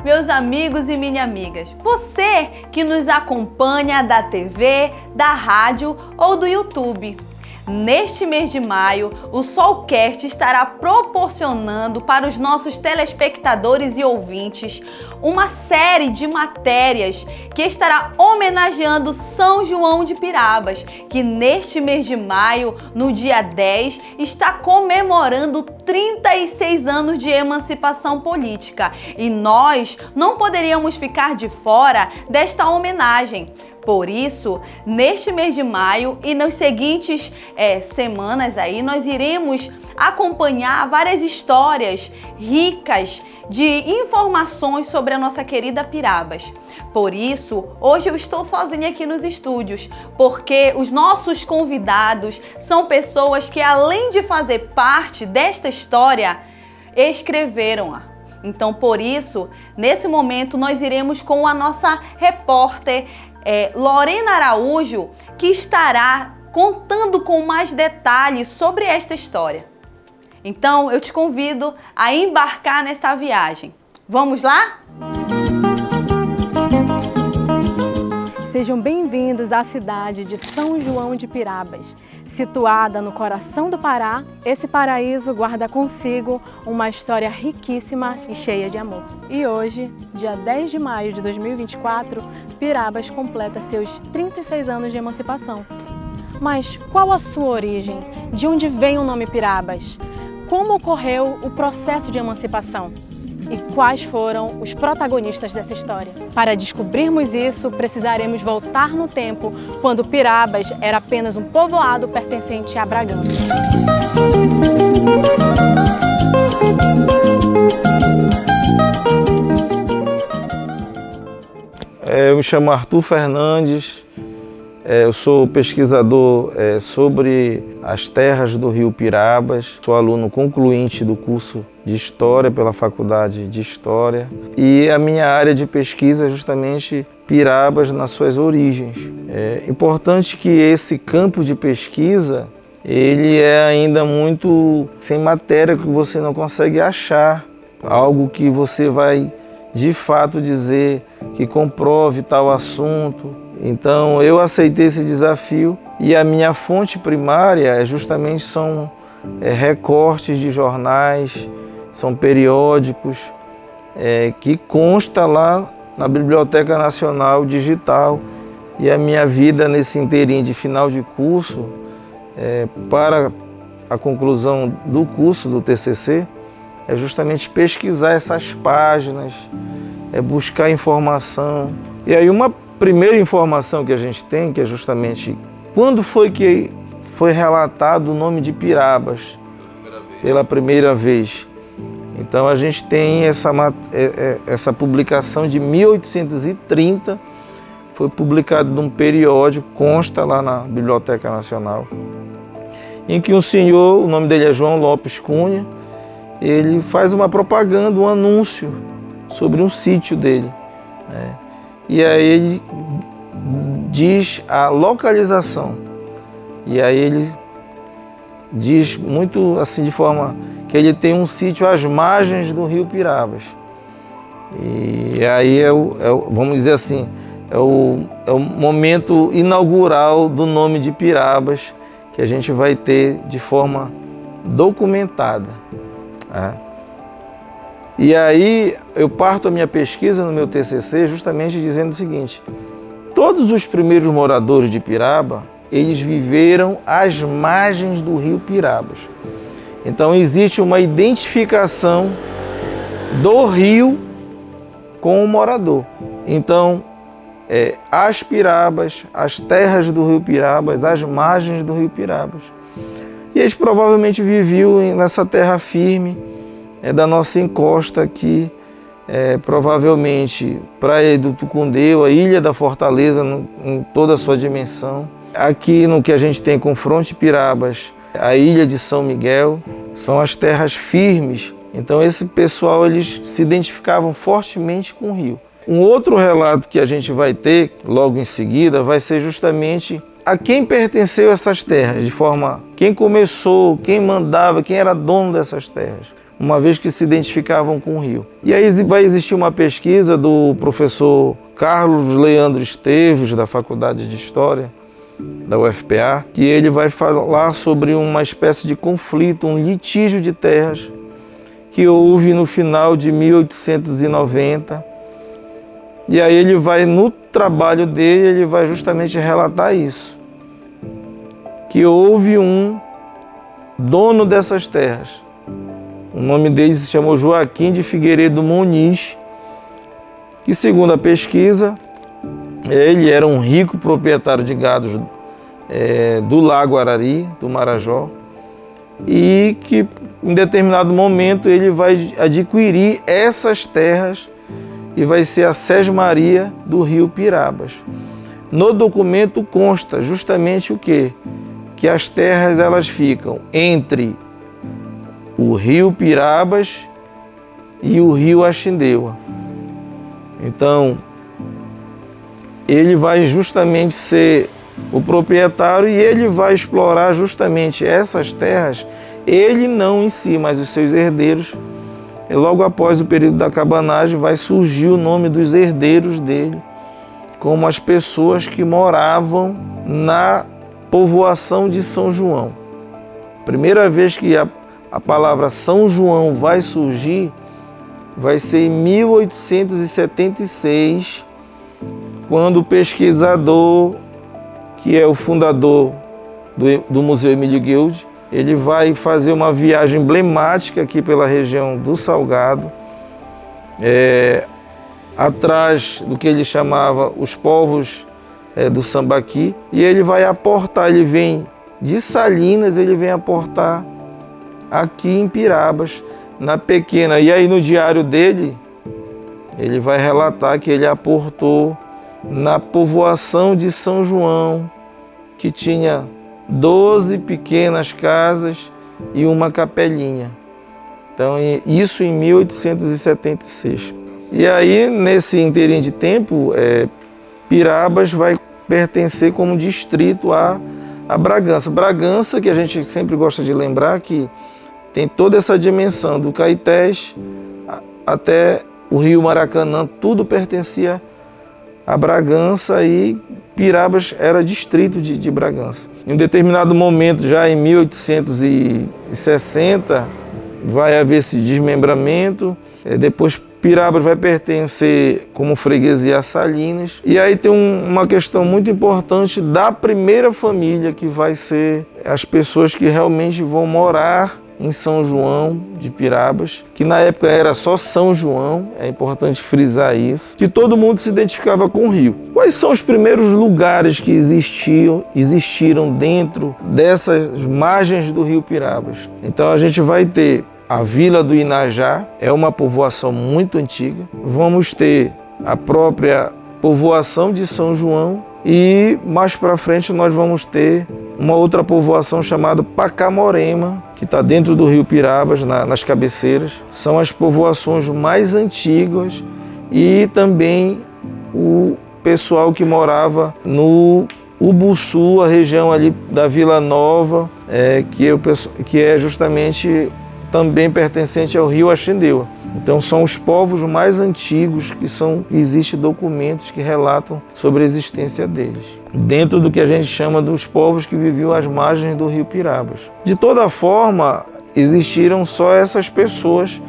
meus amigos e minhas amigas. Você que nos acompanha da TV, da rádio ou do YouTube. Neste mês de maio, o Solcast estará proporcionando para os nossos telespectadores e ouvintes uma série de matérias que estará homenageando São João de Pirabas, que neste mês de maio, no dia 10, está comemorando 36 anos de emancipação política. E nós não poderíamos ficar de fora desta homenagem. Por isso, neste mês de maio e nas seguintes semanas aí, nós iremos acompanhar várias histórias ricas de informações sobre a nossa querida Pirabas. Por isso, hoje eu estou sozinha aqui nos estúdios, porque os nossos convidados são pessoas que, além de fazer parte desta história, escreveram-a. Então, por isso, nesse momento, nós iremos com a nossa repórter Lorena Araújo, que estará contando com mais detalhes sobre esta história. Então, eu te convido a embarcar nesta viagem. Vamos lá? Sejam bem-vindos à cidade de São João de Pirabas. Situada no coração do Pará, esse paraíso guarda consigo uma história riquíssima e cheia de amor. E hoje, dia 10 de maio de 2024, Pirabas completa seus 36 anos de emancipação. Mas qual a sua origem? De onde vem o nome Pirabas? Como ocorreu o processo de emancipação? E quais foram os protagonistas dessa história? Para descobrirmos isso, precisaremos voltar no tempo, quando Pirabas era apenas um povoado pertencente a Bragança. Eu me chamo Arthur Fernandes, eu sou pesquisador sobre as terras do Rio Pirabas, sou aluno concluinte do curso de História pela Faculdade de História e a minha área de pesquisa é justamente Pirabas nas suas origens. É importante que esse campo de pesquisa ele é ainda muito sem matéria, que você não consegue achar algo que você vai de fato dizer que comprove tal assunto. Então eu aceitei esse desafio e a minha fonte primária justamente são recortes de jornais, são periódicos que consta lá na Biblioteca Nacional Digital. E a minha vida nesse inteirinho de final de curso, para a conclusão do curso do TCC, é justamente pesquisar essas páginas, buscar informação. E aí uma primeira informação que a gente tem, que é justamente quando foi que foi relatado o nome de Pirabas pela primeira vez. Então a gente tem essa publicação de 1830, foi publicado num periódico, consta lá na Biblioteca Nacional, em que um senhor, o nome dele é João Lopes Cunha, ele faz uma propaganda, um anúncio sobre um sítio dele, né? E aí ele diz a localização. E aí ele diz muito assim, de forma que ele tem um sítio às margens do Rio Pirabas. E aí vamos dizer assim, é o momento inaugural do nome de Pirabas que a gente vai ter de forma documentada. E aí eu parto a minha pesquisa no meu TCC justamente dizendo o seguinte: todos os primeiros moradores de Piraba, eles viveram às margens do Rio Pirabas. Então existe uma identificação do rio com o morador. Então as Pirabas, as terras do Rio Pirabas, as margens do Rio Pirabas. E eles provavelmente viviam nessa terra firme da nossa encosta aqui, provavelmente Praia do Tucundeu, a Ilha da Fortaleza em toda a sua dimensão. Aqui no que a gente tem com Fronte Pirabas, a Ilha de São Miguel, são as terras firmes. Então esse pessoal eles se identificavam fortemente com o rio. Um outro relato que a gente vai ter logo em seguida vai ser justamente a quem pertenceu essas terras, de forma quem começou, quem mandava, quem era dono dessas terras. uma vez que se identificavam com o rio. E aí vai existir uma pesquisa do professor Carlos Leandro Esteves, da Faculdade de História da UFPA, que ele vai falar sobre uma espécie de conflito, um litígio de terras que houve no final de 1890. E aí ele vai, no trabalho dele, ele vai justamente relatar isso, que houve um dono dessas terras. O nome dele se chamou Joaquim de Figueiredo Muniz, que, segundo a pesquisa, ele era um rico proprietário de gados do Lago Arari, do Marajó, e que em determinado momento ele vai adquirir essas terras e vai ser a Sesmaria do Rio Pirabas. No documento consta justamente o quê? Que as terras elas ficam entre o Rio Pirabas e o Rio Axindeua. Então, ele vai justamente ser o proprietário e ele vai explorar justamente essas terras, ele não em si, mas os seus herdeiros. E logo após o período da cabanagem vai surgir o nome dos herdeiros dele, como as pessoas que moravam na povoação de São João. Primeira vez que a palavra São João vai surgir vai ser em 1876, quando o pesquisador, que é o fundador do Museu Emílio Guild, ele vai fazer uma viagem emblemática aqui pela região do Salgado, atrás do que ele chamava os povos do Sambaqui, e ele vai aportar, ele vem de Salinas, ele vem aportar aqui em Pirabas, na pequena. E aí no diário dele, ele vai relatar que ele aportou na povoação de São João, que tinha 12 pequenas casas e uma capelinha. Então, isso em 1876. E aí, nesse inteirinho de tempo, Pirabas vai pertencer como distrito a Bragança. Bragança, que a gente sempre gosta de lembrar, que tem toda essa dimensão do Caetés até o Rio Maracanã, tudo pertencia a Bragança e Pirabas era distrito de Bragança. Em um determinado momento, já em 1860, vai haver esse desmembramento, depois Pirabas vai pertencer como freguesia a Salinas. E aí tem uma questão muito importante da primeira família, que vai ser as pessoas que realmente vão morar em São João de Pirabas, que na época era só São João, é importante frisar isso, que todo mundo se identificava com o rio. Quais são os primeiros lugares que existiram dentro dessas margens do rio Pirabas? Então a gente vai ter a Vila do Inajá, é uma povoação muito antiga. Vamos ter a própria povoação de São João e mais para frente nós vamos ter uma outra povoação chamada Pacamorema, que está dentro do rio Pirabas, nas cabeceiras. São as povoações mais antigas e também o pessoal que morava no Ubuçu, a região ali da Vila Nova, que é justamente também pertencente ao rio Axindeua. Então são os povos mais antigos que existem documentos que relatam sobre a existência deles, dentro do que a gente chama dos povos que viviam às margens do rio Pirabas. De toda forma, existiram só essas pessoas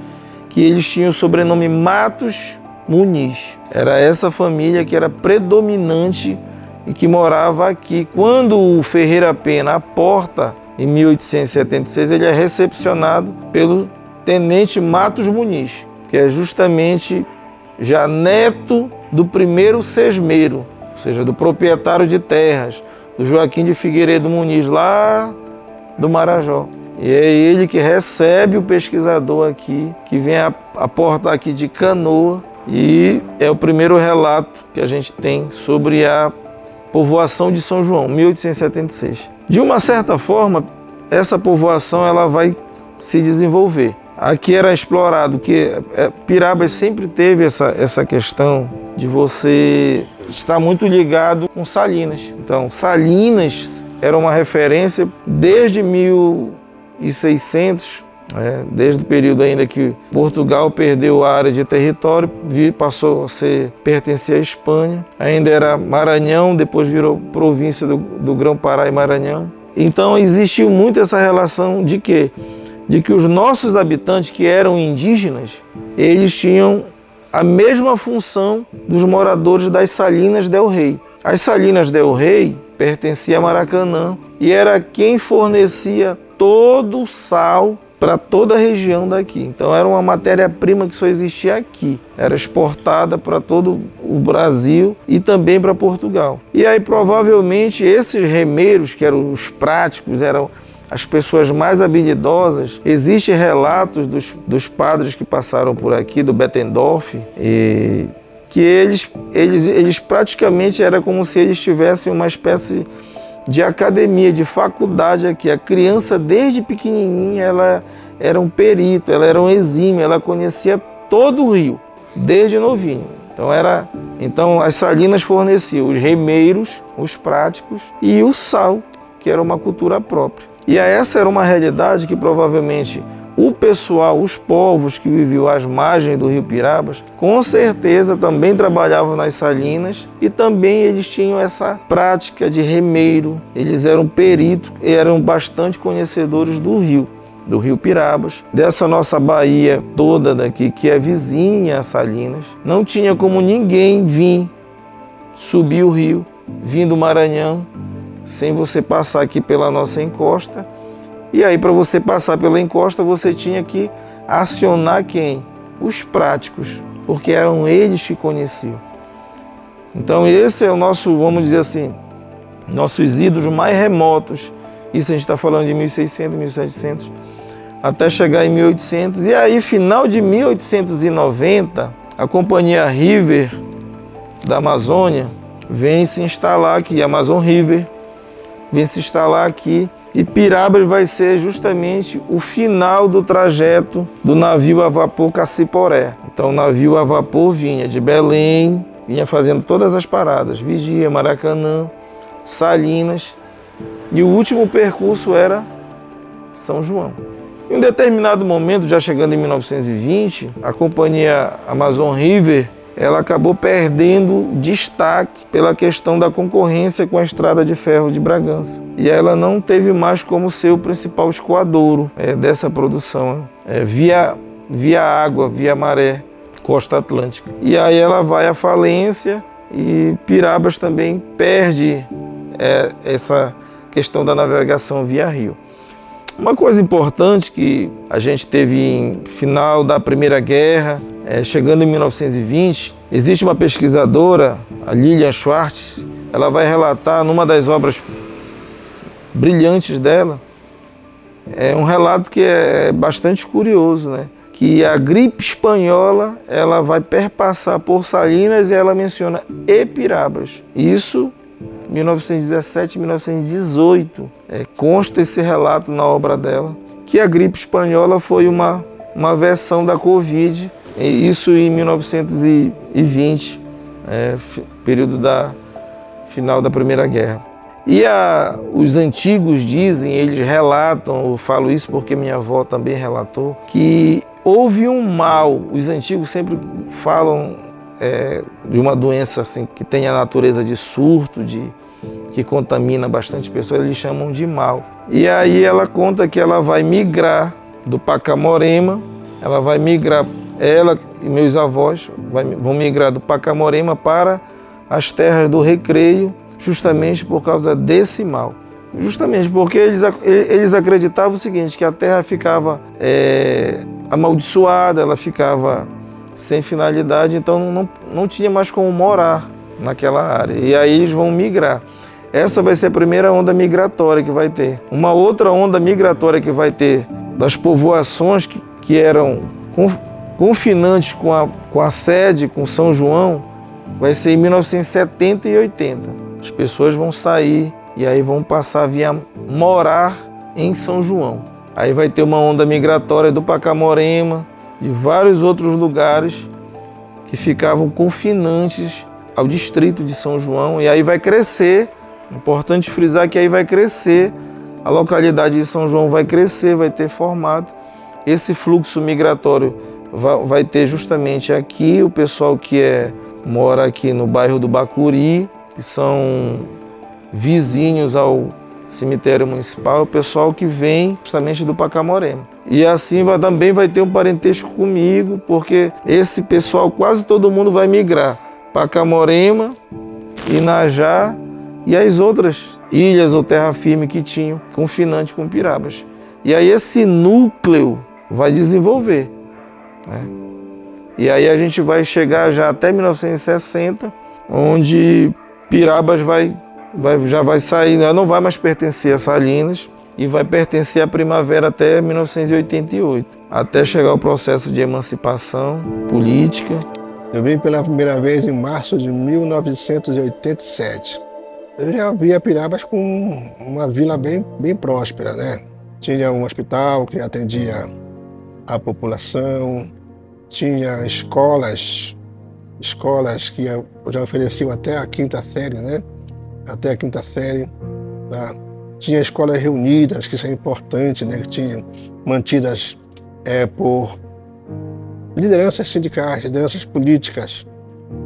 que eles tinham o sobrenome Matos Muniz. Era essa família que era predominante e que morava aqui. Quando o Ferreira Pena aporta em 1876, ele é recepcionado pelo Tenente Matos Muniz, que é justamente já neto do primeiro sesmeiro, ou seja, do proprietário de terras, do Joaquim de Figueiredo Muniz, lá do Marajó. E é ele que recebe o pesquisador aqui, que vem aportar aqui de canoa, e é o primeiro relato que a gente tem sobre a povoação de São João, 1876. De uma certa forma, essa povoação ela vai se desenvolver. Aqui era explorado, que Pirabas sempre teve essa questão de você estar muito ligado com Salinas. Então, Salinas era uma referência desde 1600, Desde o período ainda que Portugal perdeu a área de território, passou a pertencer à Espanha, ainda era Maranhão, depois virou província do Grão-Pará e Maranhão. Então existiu muito essa relação de quê? De que os nossos habitantes, que eram indígenas, eles tinham a mesma função dos moradores das Salinas del Rei. As Salinas del Rei pertenciam a Maracanã e era quem fornecia todo o sal para toda a região daqui. Então era uma matéria-prima que só existia aqui. Era exportada para todo o Brasil e também para Portugal. E aí provavelmente esses remeiros, que eram os práticos, eram as pessoas mais habilidosas. Existem relatos dos padres que passaram por aqui, do Bettendorf, que eles praticamente era como se eles tivessem uma espécie de academia, de faculdade aqui. A criança, desde pequenininha, ela era um perito, ela era um exímio, ela conhecia todo o rio, desde novinho. Então as salinas forneciam os remeiros, os práticos e o sal, que era uma cultura própria. E essa era uma realidade que provavelmente o pessoal, os povos que viviam às margens do rio Pirabas, com certeza também trabalhavam nas salinas e também eles tinham essa prática de remeiro. Eles eram peritos e eram bastante conhecedores do rio Pirabas, dessa nossa baía toda daqui, que é vizinha a Salinas. Não tinha como ninguém vir subir o rio, vindo do Maranhão, sem você passar aqui pela nossa encosta. E aí, para você passar pela encosta, você tinha que acionar quem? Os práticos, porque eram eles que conheciam. Então esse é o nosso, vamos dizer assim, nossos ídolos mais remotos. Isso a gente está falando de 1600, 1700, até chegar em 1800. E aí, final de 1890, a companhia River da Amazônia vem se instalar aqui, Amazon River, vem se instalar aqui. E Pirabas vai ser justamente o final do trajeto do navio a vapor Cassiporé. Então o navio a vapor vinha de Belém, vinha fazendo todas as paradas, Vigia, Maracanã, Salinas, e o último percurso era São João. Em um determinado momento, já chegando em 1920, a companhia Amazon River, ela acabou perdendo destaque pela questão da concorrência com a estrada de ferro de Bragança. E ela não teve mais como ser o principal escoadouro dessa produção, via água, via maré, costa atlântica. E aí ela vai à falência e Pirabas também perde essa questão da navegação via rio. Uma coisa importante que a gente teve em final da Primeira Guerra, chegando em 1920, existe uma pesquisadora, a Lilian Schwartz, ela vai relatar numa das obras brilhantes dela, um relato que é bastante curioso, né? Que a gripe espanhola ela vai perpassar por Salinas e ela menciona Pirabas. Isso 1917, 1918, consta esse relato na obra dela, que a gripe espanhola foi uma versão da Covid, isso em 1920, período final da Primeira Guerra. E os antigos dizem, eles relatam, eu falo isso porque minha avó também relatou, que houve um mal. Os antigos sempre falam de uma doença assim, que tem a natureza de surto, que contamina bastante pessoas, eles chamam de mal. E aí ela conta que ela vai migrar do Pacamorema, ela e meus avós vão migrar do Pacamorema para as terras do Recreio, justamente por causa desse mal. Justamente porque eles acreditavam o seguinte, que a terra ficava amaldiçoada, ela ficava sem finalidade, então não tinha mais como morar naquela área. E aí eles vão migrar. Essa vai ser a primeira onda migratória que vai ter. Uma outra onda migratória que vai ter das povoações que eram confinantes com a sede, com São João, vai ser em 1970 e 80. As pessoas vão sair e aí vão passar a morar em São João. Aí vai ter uma onda migratória do Pacamorema, de vários outros lugares que ficavam confinantes ao distrito de São João, e aí vai crescer, importante frisar que aí vai crescer, a localidade de São João vai crescer, vai ter formato, esse fluxo migratório vai ter justamente aqui o pessoal que mora aqui no bairro do Bacuri, que são vizinhos ao cemitério municipal, o pessoal que vem justamente do Pacamorema. E assim também vai ter um parentesco comigo, porque esse pessoal, quase todo mundo vai migrar. Pacamorema, Inajá e as outras ilhas ou terra firme que tinham confinante com Pirabas. E aí esse núcleo vai desenvolver, né? E aí a gente vai chegar já até 1960, onde Pirabas já vai sair, não vai mais pertencer a Salinas e vai pertencer à Primavera até 1988, até chegar o processo de emancipação política. Eu vim pela primeira vez em março de 1987. Eu já via Pirabas com uma vila bem próspera, né? Tinha um hospital que atendia a população, tinha escolas que já ofereciam até a quinta série, né? Até a quinta série, tá? Tinha escolas reunidas, que isso é importante, né? Que tinham mantidas por lideranças sindicais, lideranças políticas,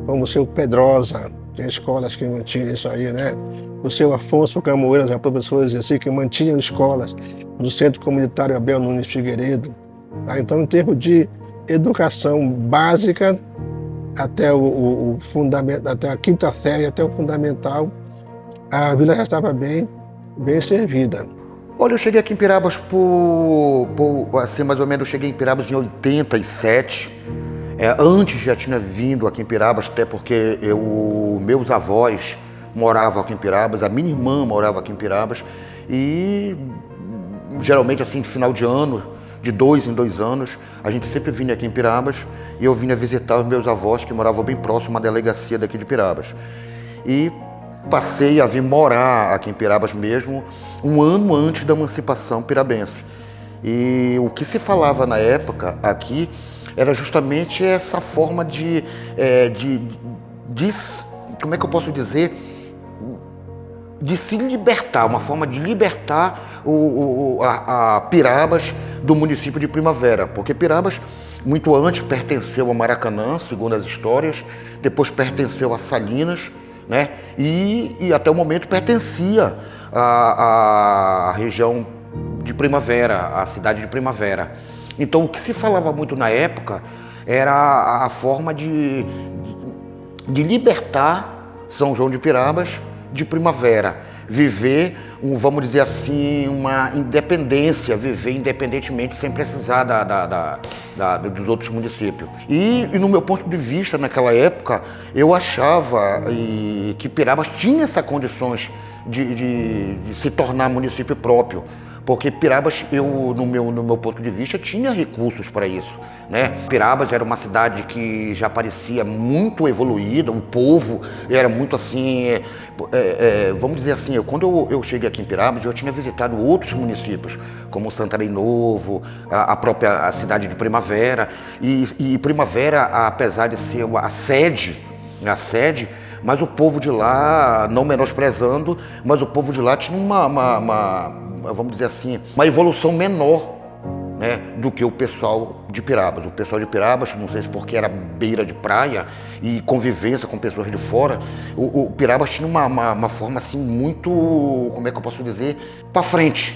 como o seu Pedrosa, tinha escolas que mantinham isso aí, né? O seu Afonso Camoeiras, professores assim, que mantinham escolas do Centro Comunitário Abel Nunes Figueiredo. Tá? Então, em termos de educação básica, até o fundamento, até a quinta série, até o fundamental, a vila já estava bem servida. Olha, eu cheguei aqui em Pirabas assim, mais ou menos, eu cheguei em Pirabas em 87. Antes já tinha vindo aqui em Pirabas, até porque meus avós moravam aqui em Pirabas, a minha irmã morava aqui em Pirabas, e geralmente assim, no final de ano, de 2 em 2 anos, a gente sempre vinha aqui em Pirabas e eu vinha visitar os meus avós que moravam bem próximo à delegacia daqui de Pirabas. E passei a vir morar aqui em Pirabas mesmo, um ano antes da emancipação pirabense. E o que se falava na época aqui era justamente essa forma de como é que eu posso dizer, de se libertar, uma forma de libertar a Pirabas do município de Primavera, porque Pirabas muito antes pertenceu ao Maracanã, segundo as histórias, depois pertenceu a Salinas, né? E até o momento pertencia à região de Primavera, à cidade de Primavera. Então o que se falava muito na época era a forma de libertar São João de Pirabas de Primavera, viver, vamos dizer assim, uma independência, viver independentemente sem precisar dos outros municípios. E no meu ponto de vista, naquela época, eu achava que Pirabas tinha essas condições de se tornar município próprio, porque Pirabas, no meu ponto de vista, tinha recursos para isso, né? Pirabas era uma cidade que já parecia muito evoluída, o povo era muito assim, vamos dizer assim, quando eu cheguei aqui em Pirabas, eu tinha visitado outros municípios, como Santarém Novo, a própria cidade de Primavera, e Primavera, apesar de ser a sede, mas o povo de lá, não menosprezando, mas o povo de lá tinha vamos dizer assim, uma evolução menor, né, do que o pessoal de Pirabas. O pessoal de Pirabas, não sei se porque era beira de praia e convivência com pessoas de fora, o Pirabas tinha uma forma assim muito, como é que eu posso dizer, para frente.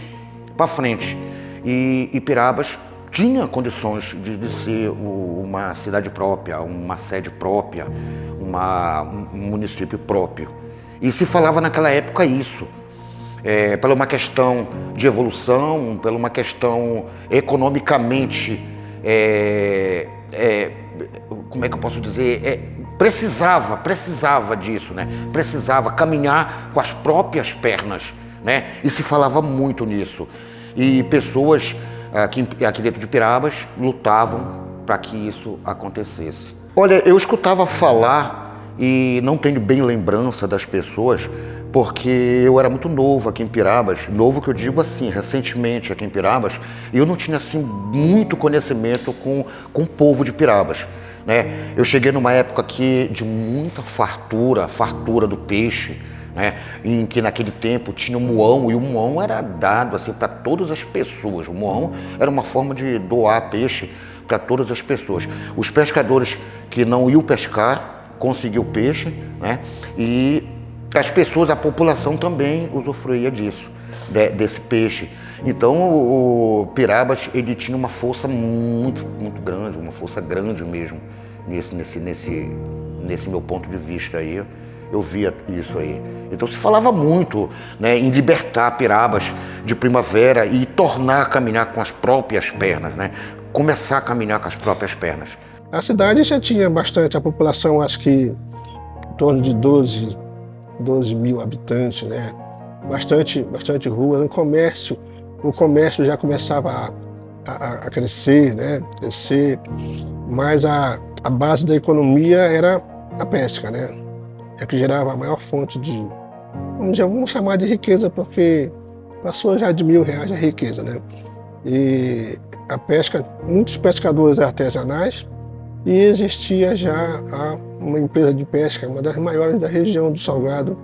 E Pirabas tinha condições de ser uma cidade própria, uma sede própria, um município próprio. E se falava naquela época isso. Pela uma questão de evolução, pela uma questão economicamente, como é que eu posso dizer, precisava disso, né? Precisava caminhar com as próprias pernas, né? E se falava muito nisso. E pessoas aqui dentro de Pirabas lutavam para que isso acontecesse. Olha, eu escutava falar, e não tenho bem lembrança das pessoas, porque eu era muito novo aqui em Pirabas, novo que eu digo assim, recentemente aqui em Pirabas, e eu não tinha assim muito conhecimento com o povo de Pirabas, né? Eu cheguei numa época aqui de muita fartura do peixe, né? Em que naquele tempo tinha o muão, e o muão era dado assim para todas as pessoas. O muão era uma forma de doar peixe para todas as pessoas. Os pescadores que não iam pescar conseguiam peixe, né? E as pessoas, a população também usufruía disso, desse peixe. Então o Pirabas, ele tinha uma força muito grande, uma força grande mesmo, nesse meu ponto de vista aí. Eu via isso aí. Então se falava muito, né, em libertar Pirabas de Primavera e tornar a caminhar com as próprias pernas, né? Começar a caminhar com as próprias pernas. A cidade já tinha bastante, a população acho que em torno de 12 mil habitantes, né? Bastante ruas, o comércio já começava a crescer, né? Mas a base da economia era a pesca, né? É que gerava a maior fonte de, vamos chamar de riqueza, porque passou já de R$1.000 a riqueza, né? E a pesca, muitos pescadores artesanais, e existia já uma empresa de pesca, uma das maiores da região do Salgado,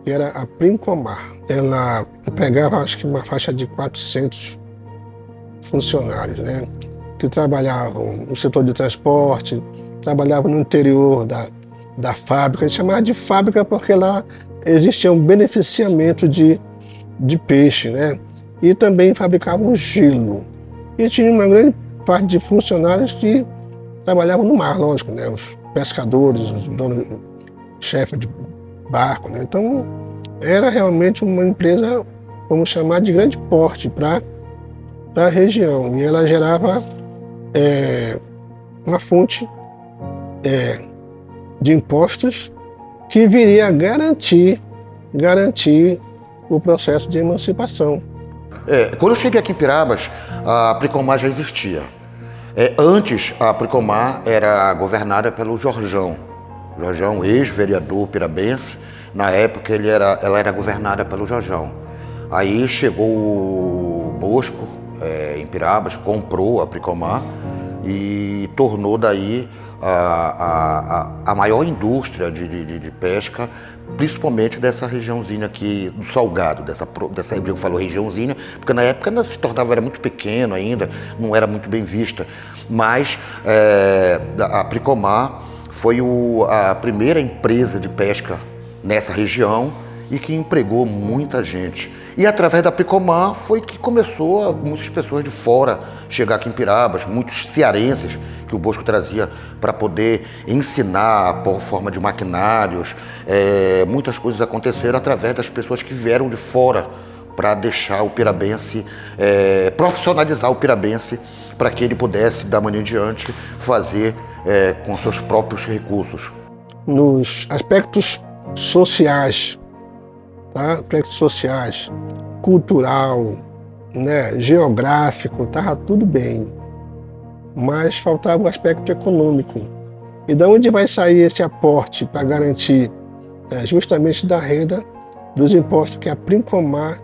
que era a Princomar. Ela empregava, acho que uma faixa de 400 funcionários, né? Que trabalhavam no setor de transporte, trabalhavam no interior da fábrica. A gente chamava de fábrica porque lá existia um beneficiamento de peixe, né? E também fabricavam gelo. E tinha uma grande parte de funcionários que trabalhavam no mar, lógico, né? Os pescadores, os donos, chefes de barco, né? Então era realmente uma empresa, vamos chamar de grande porte para a região. E ela gerava uma fonte de impostos que viria a garantir o processo de emancipação. Quando eu cheguei aqui em Pirabas, a Pricomar já existia. Antes, a Pricomar era governada pelo Jorjão, ex-vereador pirabense. Na época, ela era governada pelo Jorjão. Aí chegou o Bosco, em Pirabas, comprou a Pricomar e tornou daí a maior indústria de pesca, principalmente dessa regiãozinha aqui do Salgado, dessa eu falo regiãozinha, porque na época ainda se tornava, era muito pequeno ainda, não era muito bem vista, mas a Pricomar foi a primeira empresa de pesca nessa região e que empregou muita gente. E através da Pricomar foi que começou muitas pessoas de fora chegar aqui em Pirabas, muitos cearenses que o Bosco trazia para poder ensinar por forma de maquinários. Muitas coisas aconteceram através das pessoas que vieram de fora para deixar o pirabense, profissionalizar o pirabense, para que ele pudesse, da manhã em diante, fazer com seus próprios recursos. Nos aspectos sociais, tá? Aspectos sociais, cultural, né? Geográfico, estava tudo bem, mas faltava o aspecto econômico. E de onde vai sair esse aporte para garantir justamente da renda dos impostos que a Princomar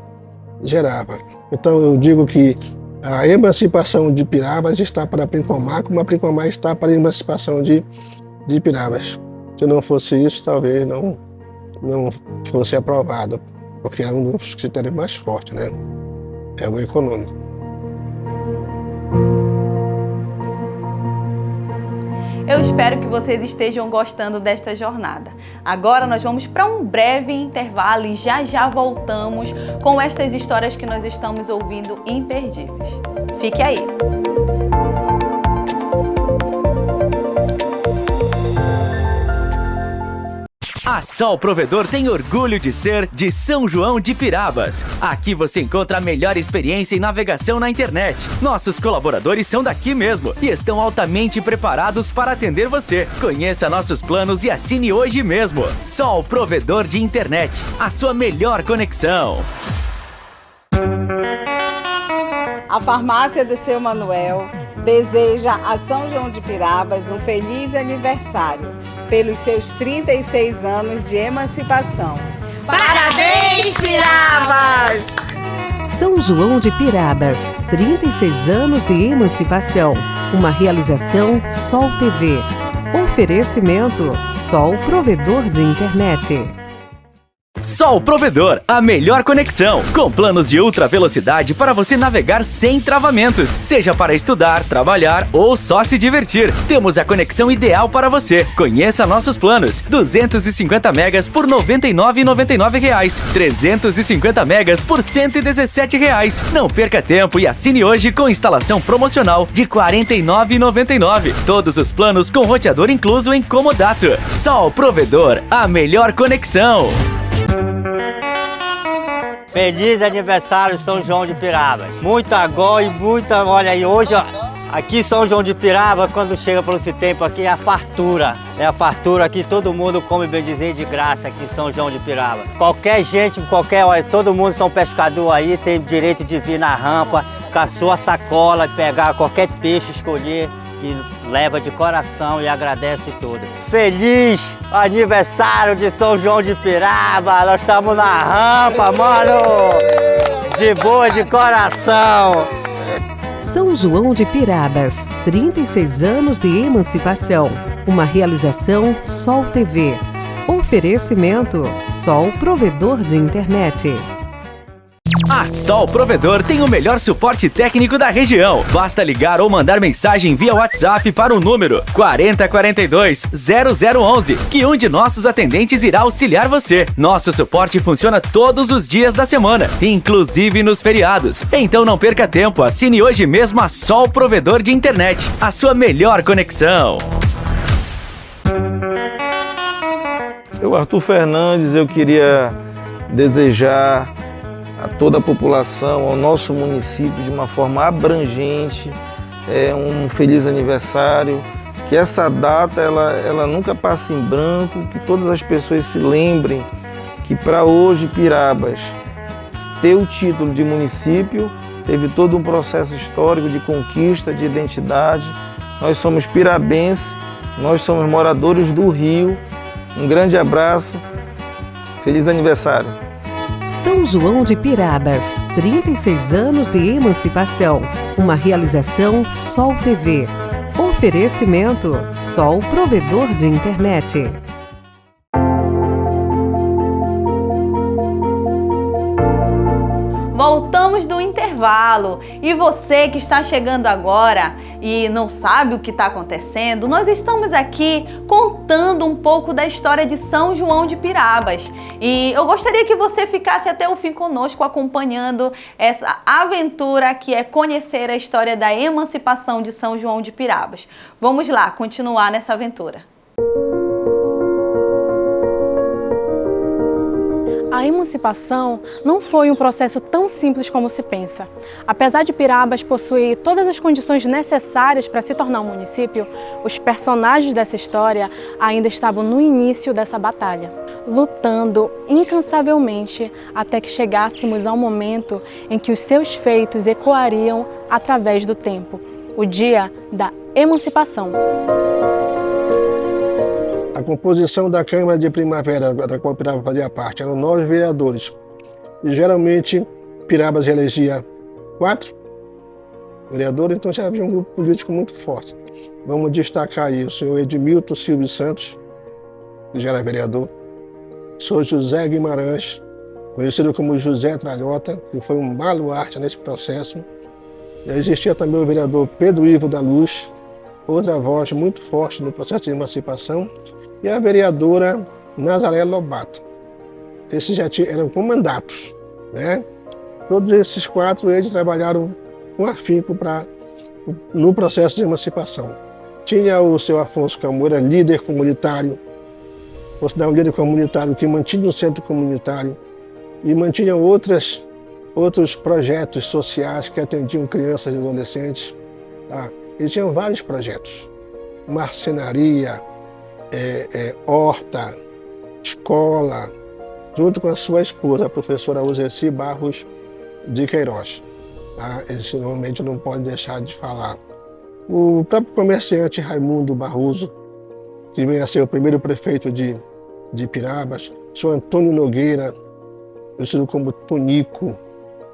gerava? Então eu digo que a emancipação de Pirabas está para a Princomar, como a Princomar está para a emancipação de Pirabas. Se não fosse isso, talvez não fosse aprovado, porque é um dos critérios mais fortes, né? É o econômico. Eu espero que vocês estejam gostando desta jornada. Agora nós vamos para um breve intervalo e já voltamos com estas histórias que nós estamos ouvindo imperdíveis. Fique aí! A Sol Provedor tem orgulho de ser de São João de Pirabas. Aqui você encontra a melhor experiência em navegação na internet. Nossos colaboradores são daqui mesmo e estão altamente preparados para atender você. Conheça nossos planos e assine hoje mesmo. Sol Provedor de Internet, a sua melhor conexão. A farmácia do Seu Manuel deseja a São João de Pirabas um feliz aniversário pelos seus 36 anos de emancipação. Parabéns, Pirabas! São João de Pirabas, 36 anos de emancipação. Uma realização Sol TV. Oferecimento Sol Provedor de Internet. Sol Provedor, a melhor conexão, com planos de ultra velocidade para você navegar sem travamentos, seja para estudar, trabalhar ou só se divertir. Temos a conexão ideal para você. Conheça nossos planos: 250 megas por R$ 99,99, 350 megas por R$ 117. Não perca tempo e assine hoje com instalação promocional de R$ 49,99. Todos os planos com roteador incluso em comodato. Sol Provedor, a melhor conexão. Feliz aniversário São João de Pirabas. Muita gol e muita... Olha aí, hoje aqui em São João de Piraba, quando chega por esse tempo aqui, é a fartura. É a fartura aqui, todo mundo come, bem dizer, de graça aqui em São João de Piraba. Qualquer gente, olha, todo mundo são pescador aí, tem direito de vir na rampa, com a sua sacola, pegar qualquer peixe, escolher e leva de coração e agradece tudo. Feliz aniversário de São João de Piraba! Nós estamos na rampa, mano! De boa, de coração! São João de Pirabas, 36 anos de emancipação. Uma realização Sol TV. Oferecimento Sol Provedor de Internet. A Sol Provedor tem o melhor suporte técnico da região. Basta ligar ou mandar mensagem via WhatsApp para o número 4042-0011, que um de nossos atendentes irá auxiliar você. Nosso suporte funciona todos os dias da semana, inclusive nos feriados. Então não perca tempo, assine hoje mesmo a Sol Provedor de Internet, a sua melhor conexão. Eu, Arthur Fernandes, eu queria desejar a toda a população, ao nosso município, de uma forma abrangente, um feliz aniversário, que essa data ela nunca passe em branco, que todas as pessoas se lembrem que para hoje Pirabas ter o título de município teve todo um processo histórico de conquista, de identidade. Nós somos pirabenses, nós somos moradores do Rio. Um grande abraço, feliz aniversário. São João de Pirabas, 36 anos de emancipação. Uma realização Sol TV. Oferecimento Sol Provedor de Internet. Voltamos do intervalo e você que está chegando agora e não sabe o que está acontecendo, nós estamos aqui contando um pouco da história de São João de Pirabas e eu gostaria que você ficasse até o fim conosco acompanhando essa aventura que é conhecer a história da emancipação de São João de Pirabas. Vamos lá, continuar nessa aventura. A emancipação não foi um processo tão simples como se pensa. Apesar de Pirabas possuir todas as condições necessárias para se tornar um município, os personagens dessa história ainda estavam no início dessa batalha, lutando incansavelmente até que chegássemos ao momento em que os seus feitos ecoariam através do tempo, o dia da emancipação. A composição da Câmara de Primavera, da qual Pirabas fazia parte, eram 9 vereadores. E geralmente Pirabas elegia 4 vereadores, então já havia um grupo político muito forte. Vamos destacar aí o senhor Edmilton Silva Santos, que já era vereador, o senhor José Guimarães, conhecido como José Tralhota, que foi um baluarte nesse processo. Já existia também o vereador Pedro Ivo da Luz, outra voz muito forte no processo de emancipação, e a vereadora Nazaré Lobato. Esses já eram comandatos, né? Todos esses 4 eles trabalharam com afinco no processo de emancipação. Tinha o seu Afonso Camoura, líder comunitário, considerado um líder comunitário que mantinha o centro comunitário e mantinha outros projetos sociais que atendiam crianças e adolescentes. Tá? Eles tinham vários projetos, marcenaria, horta, escola, junto com a sua esposa, a professora Uzeci Barros de Queiroz. Tá? Esse normalmente não pode deixar de falar. O próprio comerciante Raimundo Barroso, que vem a ser o primeiro prefeito de Pirabas, seu Antônio Nogueira, conhecido como Tonico,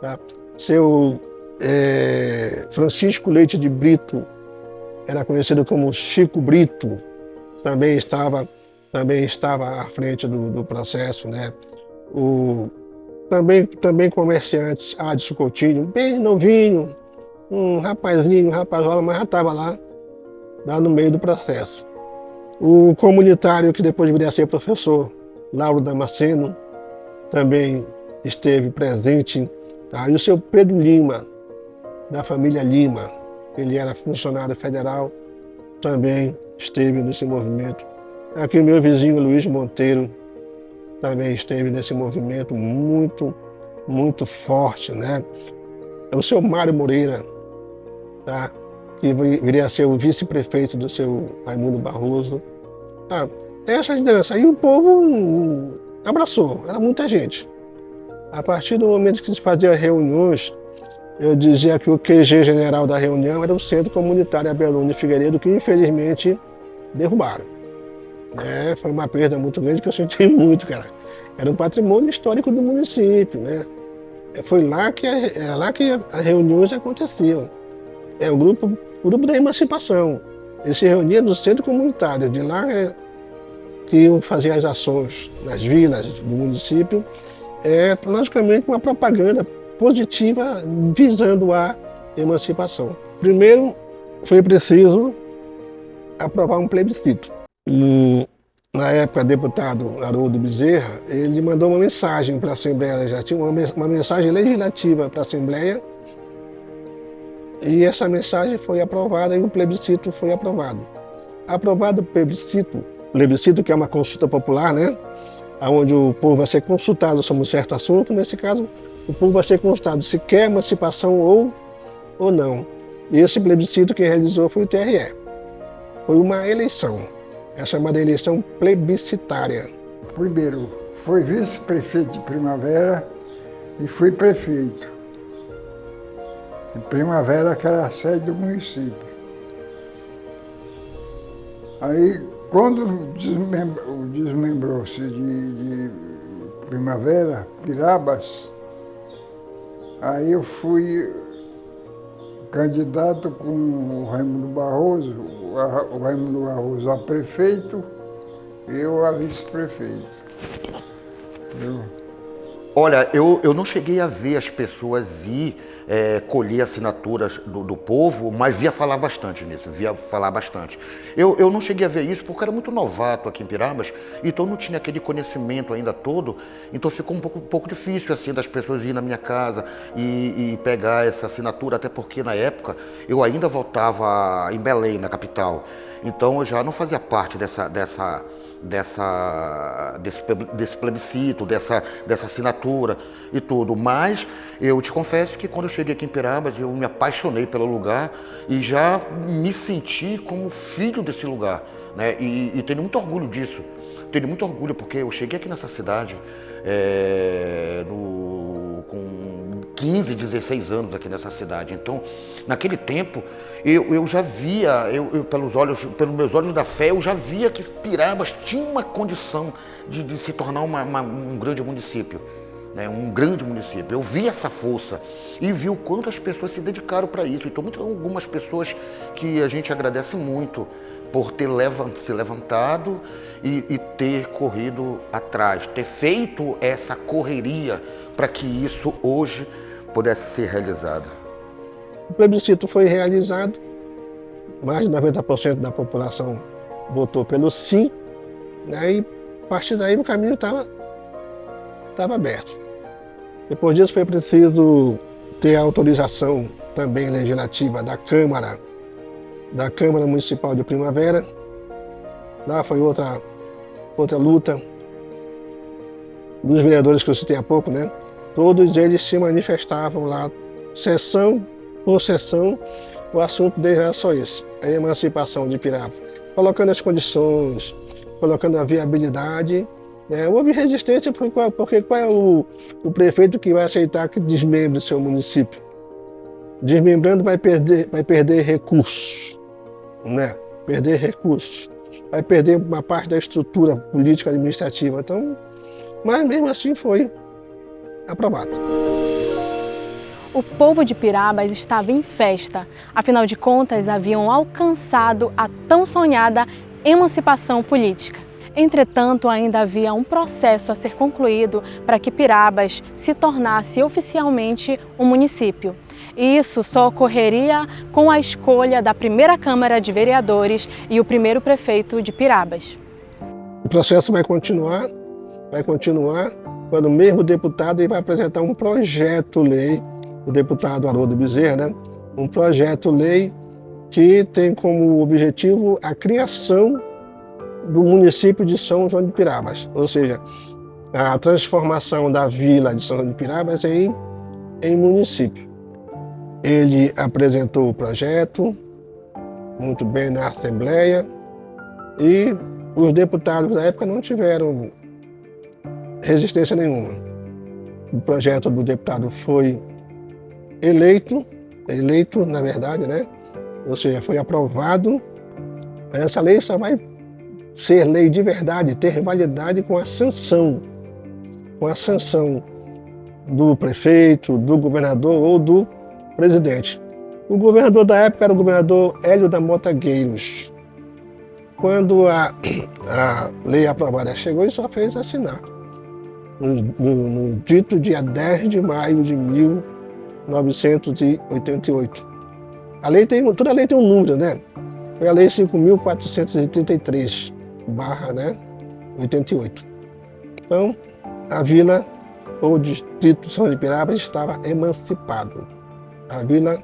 tá? Seu Francisco Leite de Brito, era conhecido como Chico Brito, também estava à frente do processo, né? Também comerciante Adson Coutinho, bem novinho, um rapazinho, um rapazola, mas já estava lá no meio do processo. O comunitário, que depois viria a ser professor, Lauro Damasceno, também esteve presente. Tá? E o seu Pedro Lima, da família Lima, ele era funcionário federal, também esteve nesse movimento. Aqui o meu vizinho Luiz Monteiro também esteve nesse movimento muito, muito forte, né? O seu Mário Moreira, tá? Que viria a ser o vice-prefeito do seu Raimundo Barroso. Essas danças aí o povo abraçou, era muita gente. A partir do momento que se fazia reuniões, eu dizia que o QG general da reunião era o Centro Comunitário Abelone Figueiredo, que infelizmente derrubaram. Foi uma perda muito grande que eu senti muito, cara. Era um patrimônio histórico do município, né? Foi lá que as reuniões aconteciam. É o grupo da emancipação. Eles se reuniam no centro comunitário, de lá que iam fazer as ações nas vilas do município. Logicamente, uma propaganda positiva visando a emancipação. Primeiro, foi preciso aprovar um plebiscito. Na época, o deputado Haroldo Bezerra, ele mandou uma mensagem para a Assembleia, já tinha uma mensagem legislativa para a Assembleia, e essa mensagem foi aprovada e o plebiscito foi aprovado. Aprovado o plebiscito que é uma consulta popular, né? Onde o povo vai ser consultado sobre um certo assunto, nesse caso, o povo vai ser consultado se quer emancipação ou não. E esse plebiscito quem realizou foi o TRE. Foi uma eleição, é chamada eleição plebiscitária. Primeiro, fui vice-prefeito de Primavera e fui prefeito. Em Primavera, que era a sede do município. Aí, quando desmembrou-se de Primavera, Pirabas, aí eu fui candidato com o Raimundo Barroso, o Raimundo Barroso a prefeito e eu a vice-prefeito. Olha, eu não cheguei a ver as pessoas ir colher assinaturas do povo, mas via falar bastante nisso, Eu não cheguei a ver isso porque eu era muito novato aqui em Pirabas, então não tinha aquele conhecimento ainda todo, então ficou um pouco difícil assim das pessoas irem na minha casa e pegar essa assinatura, até porque na época eu ainda voltava em Belém, na capital, então eu já não fazia parte desse plebiscito, dessa assinatura e tudo, mas eu te confesso que quando eu cheguei aqui em Pirabas eu me apaixonei pelo lugar e já me senti como filho desse lugar, né? E tenho muito orgulho disso, tenho muito orgulho porque eu cheguei aqui nessa cidade com 15, 16 anos aqui nessa cidade, então naquele tempo eu já via, pelos meus olhos da fé, eu já via que Pirabas tinha uma condição de se tornar um grande município, né? Um grande município. Eu vi essa força e vi o quanto as pessoas se dedicaram para isso. Então, algumas pessoas que a gente agradece muito por ter se levantado e ter corrido atrás, ter feito essa correria para que isso hoje pudesse ser realizado. O plebiscito foi realizado, mais de 90% da população votou pelo sim, né? E a partir daí o caminho estava aberto. Depois disso foi preciso ter a autorização também legislativa da Câmara Municipal de Primavera. Lá foi outra luta dos vereadores que eu citei há pouco, né? Todos eles se manifestavam lá, sessão por sessão, o assunto deles era só isso, a emancipação de Pirabas. Colocando as condições, colocando a viabilidade. Houve resistência porque qual é o prefeito que vai aceitar que desmembre o seu município? Desmembrando vai perder recursos, né? Perder recursos. Vai perder uma parte da estrutura política administrativa. Então, mas mesmo assim foi aprovado. O povo de Pirabas estava em festa, afinal de contas haviam alcançado a tão sonhada emancipação política. Entretanto, ainda havia um processo a ser concluído para que Pirabas se tornasse oficialmente um município. E isso só ocorreria com a escolha da primeira Câmara de Vereadores e o primeiro prefeito de Pirabas. O processo vai continuar quando o mesmo deputado ele vai apresentar um projeto-lei, o deputado Haroldo Bezerra, né? Um projeto-lei que tem como objetivo a criação do município de São João de Pirabas, ou seja, a transformação da vila de São João de Pirabas em município. Ele apresentou o projeto muito bem na Assembleia e os deputados da época não tiveram resistência nenhuma. O projeto do deputado foi eleito na verdade, né? Ou seja, foi aprovado. Essa lei só vai ser lei de verdade, ter validade com a sanção do prefeito, do governador ou do presidente. O governador da época era o governador Hélio da Mota Gueiros. Quando a lei aprovada chegou, ele só fez assinar. No dito dia 10 de maio de 1988. Toda a lei tem um número, né? Foi a lei 5.433, /88. Então, a vila, ou distrito São João de Pirabas, estava emancipado. A vila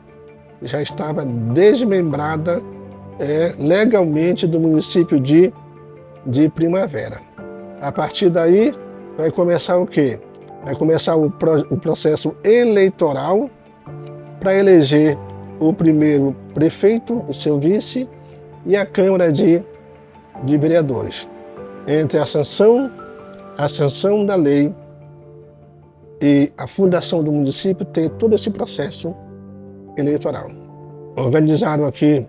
já estava desmembrada legalmente do município de Primavera. A partir daí, vai começar o quê? Vai começar o processo eleitoral para eleger o primeiro prefeito, o seu vice, e a Câmara de Vereadores. Entre a sanção da lei e a fundação do município, tem todo esse processo eleitoral. Organizaram aqui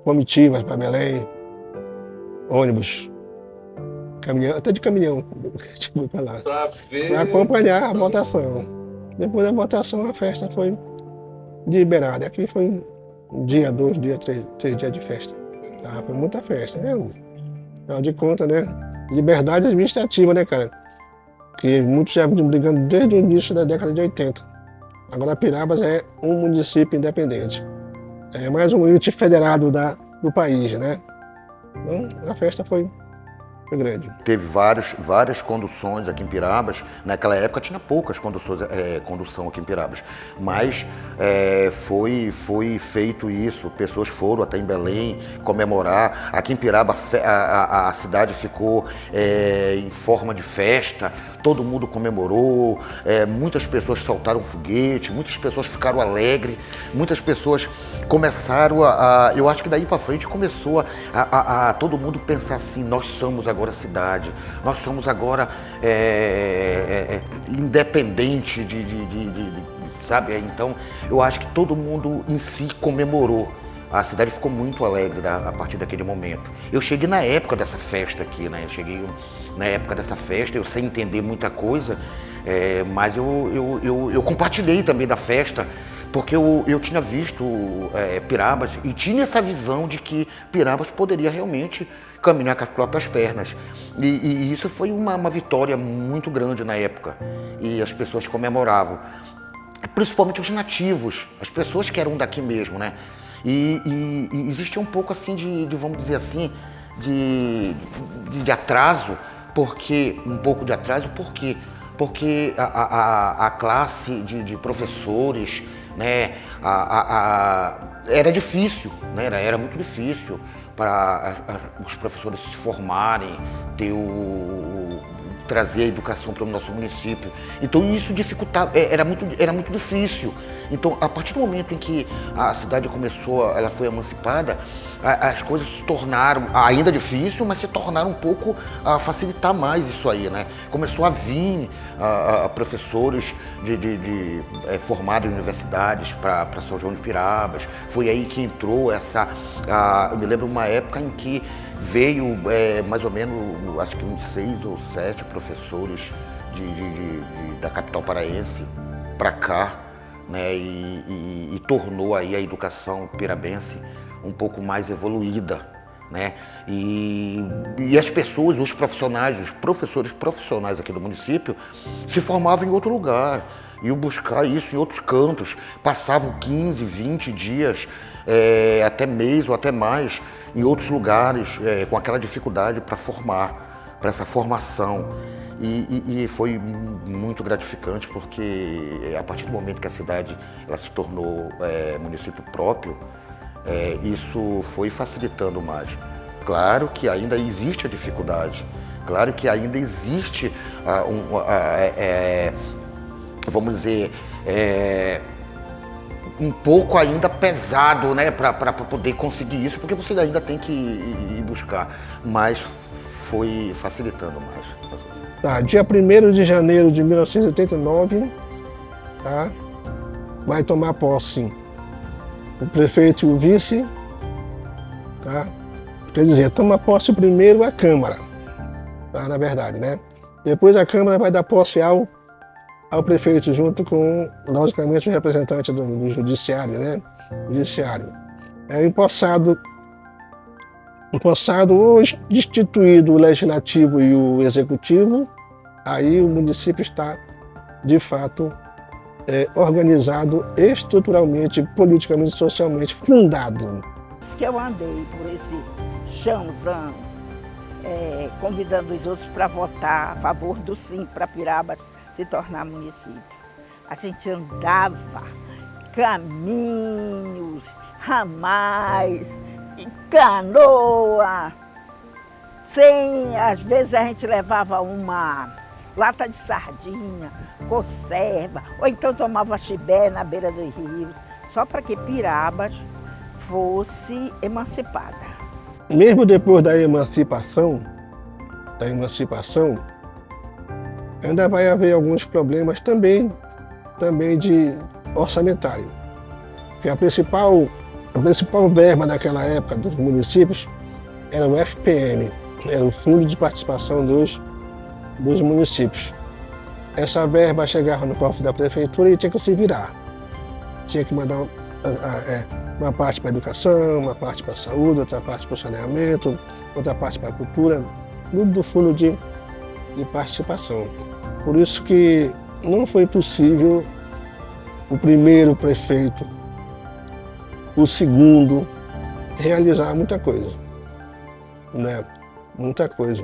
comitivas para Belém, ônibus, caminhão, até de caminhão, para acompanhar a votação. Depois da votação, a festa foi liberada. Aqui foi dia 2, dia 3 dias de festa. Foi muita festa, né? Afinal de contas, né? Liberdade administrativa, né, cara? Que muitos já vinham brigando desde o início da década de 80. Agora Pirabas é um município independente. É mais um ente federado do país, né? Então, a festa foi grande. Teve várias conduções aqui em Pirabas. Naquela época tinha poucas condução aqui em Pirabas, mas foi feito isso. Pessoas foram até em Belém comemorar. Aqui em Pirabas a cidade ficou em forma de festa. Todo mundo comemorou. Muitas pessoas soltaram foguete. Muitas pessoas ficaram alegres. Muitas pessoas começaram eu acho que daí para frente começou a todo mundo pensar assim: nós somos agora cidade, nós somos agora independente sabe? Então, eu acho que todo mundo em si comemorou. A cidade ficou muito alegre a partir daquele momento. Eu cheguei na época dessa festa aqui, né? Eu sem entender muita coisa, mas eu compartilhei também da festa, porque eu tinha visto Pirabas e tinha essa visão de que Pirabas poderia realmente caminhar com as próprias pernas. E isso foi uma vitória muito grande na época. E as pessoas comemoravam. Principalmente os nativos, as pessoas que eram daqui mesmo, né? E existia um pouco assim vamos dizer assim, de atraso, porque a classe de professores, né, era difícil, né? Era muito difícil para os professores se formarem, trazer a educação para o nosso município. Então isso dificultava, era muito difícil. Então, a partir do momento em que a cidade ela foi emancipada, as coisas se tornaram ainda difícil, mas se tornaram um pouco a facilitar mais isso aí, né? Começou a vir professores formados em universidades para São João de Pirabas. Foi aí que entrou eu me lembro uma época em que veio mais ou menos, acho que uns 6 ou 7 professores da capital paraense para cá, né? E tornou aí a educação pirabense um pouco mais evoluída, né? E as pessoas, os profissionais, os professores profissionais aqui do município se formavam em outro lugar, iam buscar isso em outros cantos, passavam 15, 20 dias, até mês ou até mais, em outros lugares, com aquela dificuldade para formar, para essa formação. E foi muito gratificante, porque a partir do momento que a cidade ela se tornou município próprio, isso foi facilitando mais. Claro que ainda existe a dificuldade, claro que ainda existe, vamos dizer, um pouco ainda pesado, né, para poder conseguir isso, porque você ainda tem que ir buscar, mas foi facilitando mais. Tá, dia 1º de janeiro de 1989, tá, vai tomar posse o prefeito e o vice, tá? Quer dizer, toma posse primeiro a Câmara, tá, na verdade, né? Depois a Câmara vai dar posse ao prefeito, junto com, logicamente, o representante do Judiciário, né? Judiciário. É empossado ou destituído o Legislativo e o Executivo, aí o município está, de fato, organizado estruturalmente, politicamente, socialmente, fundado. Que eu andei por esse chãozão, convidando os outros para votar a favor do sim para Piraba se tornar município. A gente andava caminhos, ramais, canoa, às vezes a gente levava uma lata de sardinha, conserva, ou então tomava chibé na beira do rio, só para que Pirabas fosse emancipada. Mesmo depois da emancipação, ainda vai haver alguns problemas também de orçamentário. Porque a principal verba naquela época dos municípios era o FPM, era o Fundo de Participação dos municípios. Essa verba chegava no cofre da prefeitura e tinha que se virar. Tinha que mandar uma parte para a educação, uma parte para a saúde, outra parte para o saneamento, outra parte para a cultura, tudo do fundo de participação. Por isso que não foi possível o primeiro prefeito, o segundo, realizar muita coisa, né? Muita coisa.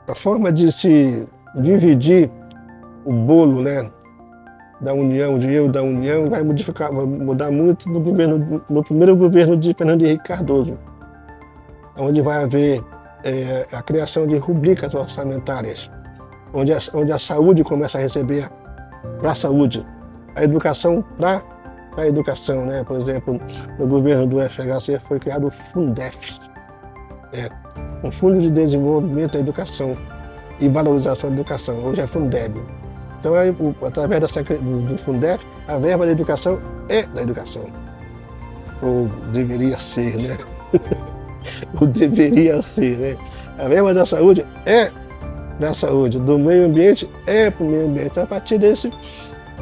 A forma de se dividir o bolo, né, da União, o dinheiro da União, vai mudar muito no primeiro governo de Fernando Henrique Cardoso, onde vai haver a criação de rubricas orçamentárias, onde a saúde começa a receber para a saúde, a educação para a educação, né? Por exemplo, no governo do FHC foi criado o Fundef, um Fundo de Desenvolvimento da Educação e Valorização da Educação, hoje é Fundeb. Então, através do Fundef, a verba da educação é da educação. Ou deveria ser, né? Ou deveria ser, né? A verba da saúde é da saúde, do meio ambiente é para o meio ambiente. A partir desse,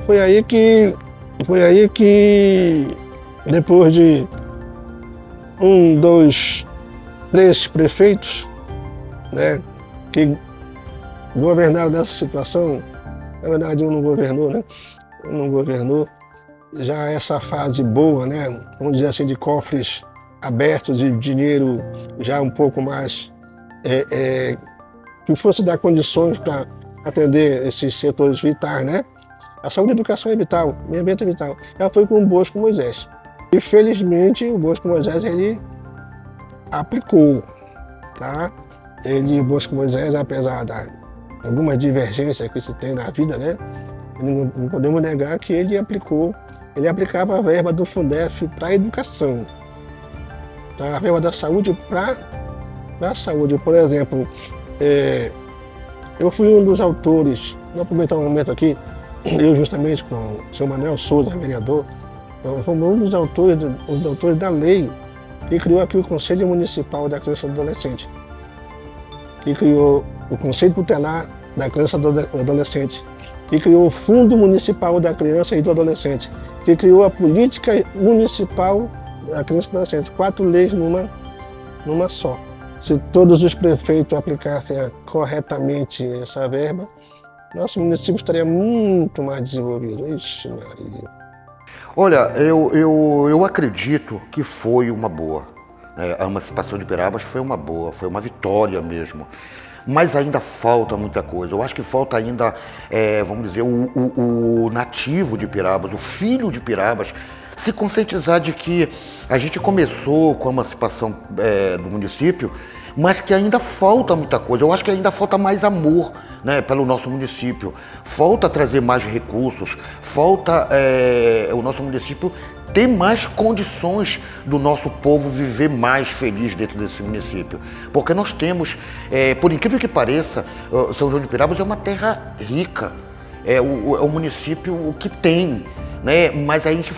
foi aí que depois de 1, 2, 3 prefeitos, né, que governaram nessa situação, na verdade um não governou, né? Não governou. Já essa fase boa, né, vamos dizer assim, de cofres abertos e dinheiro já um pouco mais que fosse dar condições para atender esses setores vitais, né? A saúde e a educação é vital, o meio ambiente é vital. Ela foi com o Bosco Moisés. E felizmente o Bosco Moisés ele aplicou, tá? O Bosco Moisés, apesar de algumas divergências que se tem na vida, né? Não podemos negar que ele aplicava a verba do Fundef para a educação, tá? A verba da saúde para a saúde. Por exemplo, eu fui um dos autores, vou aproveitar um momento aqui, eu justamente com o senhor Manuel Souza, vereador, fomos um dos autores da lei que criou aqui o Conselho Municipal da Criança e do Adolescente, que criou o Conselho Tutelar da Criança e do Adolescente, que criou o Fundo Municipal da Criança e do Adolescente, que criou a Política Municipal aqui nesse processo, 4 leis numa só. Se todos os prefeitos aplicassem corretamente essa verba, nosso município estaria muito mais desenvolvido. Ixi, Maria. Olha, eu acredito que foi uma boa. A emancipação de Pirabas foi uma boa, foi uma vitória mesmo. Mas ainda falta muita coisa. Eu acho que falta ainda, vamos dizer, o nativo de Pirabas, o filho de Pirabas, se conscientizar de que a gente começou com a emancipação do município, mas que ainda falta muita coisa. Eu acho que ainda falta mais amor, né, pelo nosso município. Falta trazer mais recursos, falta o nosso município ter mais condições do nosso povo viver mais feliz dentro desse município. Porque nós temos, por incrível que pareça, São João de Pirabas é uma terra rica, é o município que tem, né? Mas a gente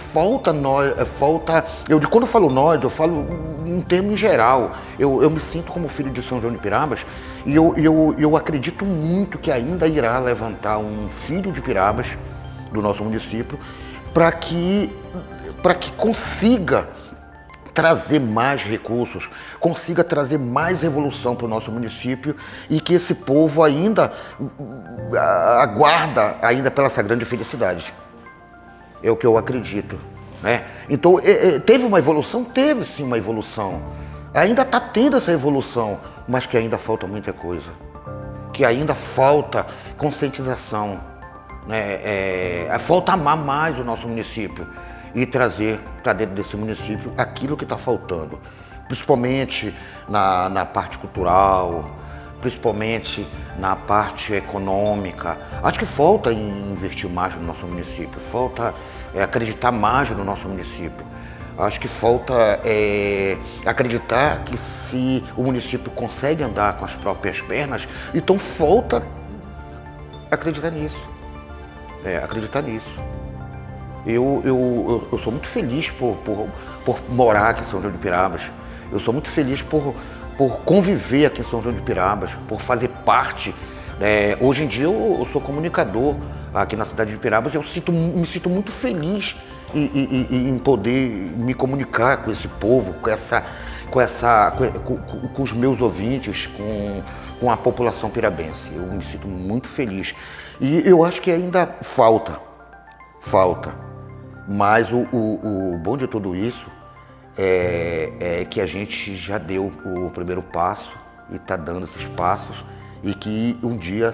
quando eu falo nós, eu falo um termo em geral. Eu me sinto como filho de São João de Pirabas e eu acredito muito que ainda irá levantar um filho de Pirabas do nosso município para que consiga trazer mais recursos, consiga trazer mais evolução para o nosso município e que esse povo ainda aguarda ainda pela essa grande felicidade. É o que eu acredito, né? Então, teve uma evolução? Teve sim uma evolução. Ainda está tendo essa evolução, mas que ainda falta muita coisa. Que ainda falta conscientização, né? Falta amar mais o nosso município e trazer para dentro desse município aquilo que está faltando. Principalmente na parte cultural, principalmente na parte econômica. Acho que falta investir mais no nosso município, falta acreditar mais no nosso município. Acho que falta acreditar que se o município consegue andar com as próprias pernas, então falta acreditar nisso. Acreditar nisso. Eu sou muito feliz por morar aqui em São João de Pirabas. Eu sou muito feliz por conviver aqui em São João de Pirabas, por fazer parte. Hoje em dia eu sou comunicador aqui na cidade de Pirabas e eu me sinto muito feliz em poder me comunicar com esse povo, com os meus ouvintes, com a população pirabense. Eu me sinto muito feliz. E eu acho que ainda falta. Mas o bom de tudo isso é que a gente já deu o primeiro passo e está dando esses passos e que um dia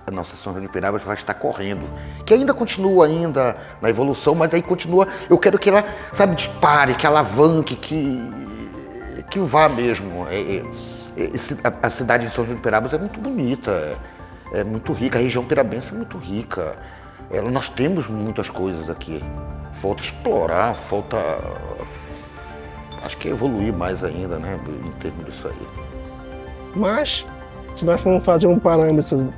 a nossa São João de Pirabas vai estar correndo. Que ainda continua na evolução, mas aí continua, eu quero que ela, dispare, que alavanque, que vá mesmo. A cidade de São João de Pirabas é muito bonita, é muito rica, a região pirabense é muito rica. Nós temos muitas coisas aqui. Falta explorar, acho que evoluir mais ainda, né, em termos disso aí. Mas, se nós formos fazer um parâmetro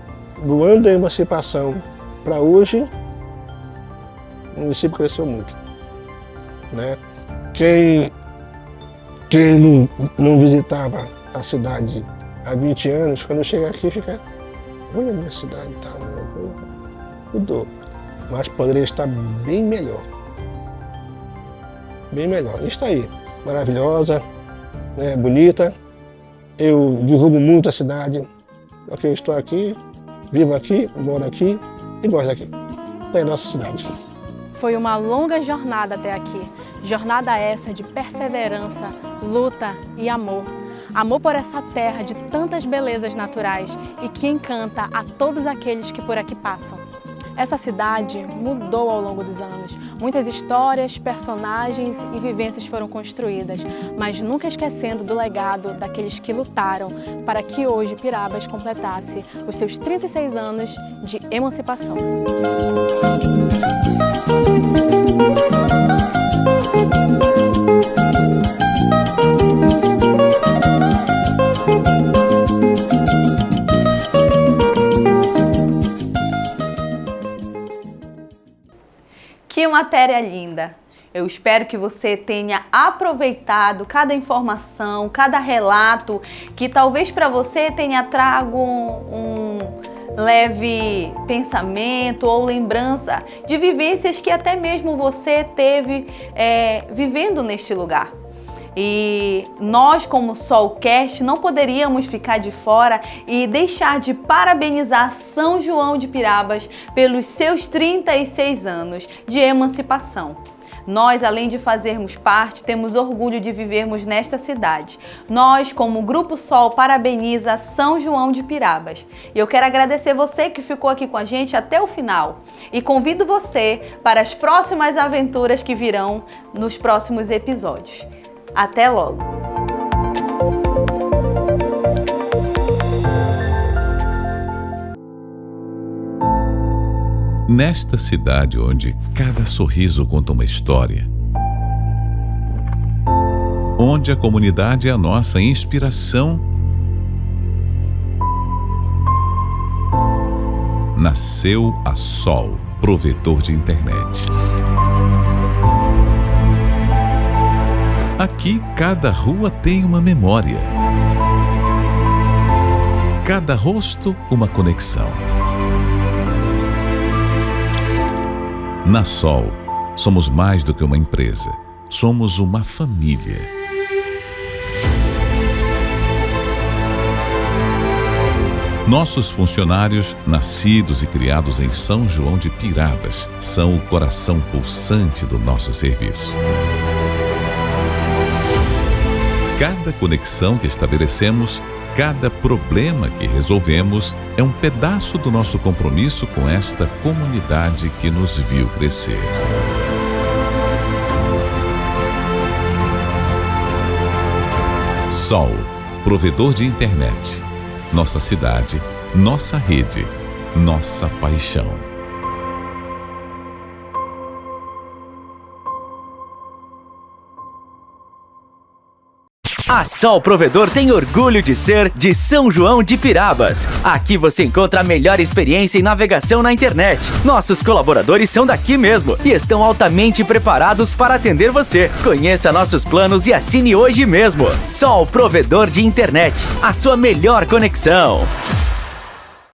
do ano da emancipação para hoje, o município cresceu muito, né? Quem não visitava a cidade há 20 anos, quando chega aqui fica, olha a minha cidade, tá, mudou. Mas poderia estar bem melhor. Bem melhor. Está aí, maravilhosa, né, bonita. Eu divulgo muito a cidade, porque eu estou aqui, vivo aqui, moro aqui e gosto daqui. É a nossa cidade. Foi uma longa jornada até aqui. Jornada essa de perseverança, luta e amor. Amor por essa terra de tantas belezas naturais e que encanta a todos aqueles que por aqui passam. Essa cidade mudou ao longo dos anos. Muitas histórias, personagens e vivências foram construídas, mas nunca esquecendo do legado daqueles que lutaram para que hoje Pirabas completasse os seus 36 anos de emancipação. Que matéria linda! Eu espero que você tenha aproveitado cada informação, cada relato, que talvez para você tenha trago um leve pensamento ou lembrança de vivências que até mesmo você teve vivendo neste lugar. E nós, como Solcast, não poderíamos ficar de fora e deixar de parabenizar São João de Pirabas pelos seus 36 anos de emancipação. Nós, além de fazermos parte, temos orgulho de vivermos nesta cidade. Nós, como Grupo Sol, parabeniza São João de Pirabas. E eu quero agradecer você que ficou aqui com a gente até o final. E convido você para as próximas aventuras que virão nos próximos episódios. Até logo! Nesta cidade onde cada sorriso conta uma história, onde a comunidade é a nossa inspiração, nasceu a Sol, provedor de internet. Aqui cada rua tem uma memória, cada rosto uma conexão. Na Sol, somos mais do que uma empresa, somos uma família. Nossos funcionários, nascidos e criados em São João de Pirabas, são o coração pulsante do nosso serviço. Cada conexão que estabelecemos, cada problema que resolvemos é um pedaço do nosso compromisso com esta comunidade que nos viu crescer. Sol, provedor de internet. Nossa cidade, nossa rede, nossa paixão. A Sol Provedor tem orgulho de ser de São João de Pirabas. Aqui você encontra a melhor experiência em navegação na internet. Nossos colaboradores são daqui mesmo e estão altamente preparados para atender você. Conheça nossos planos e assine hoje mesmo. Sol Provedor de Internet, a sua melhor conexão.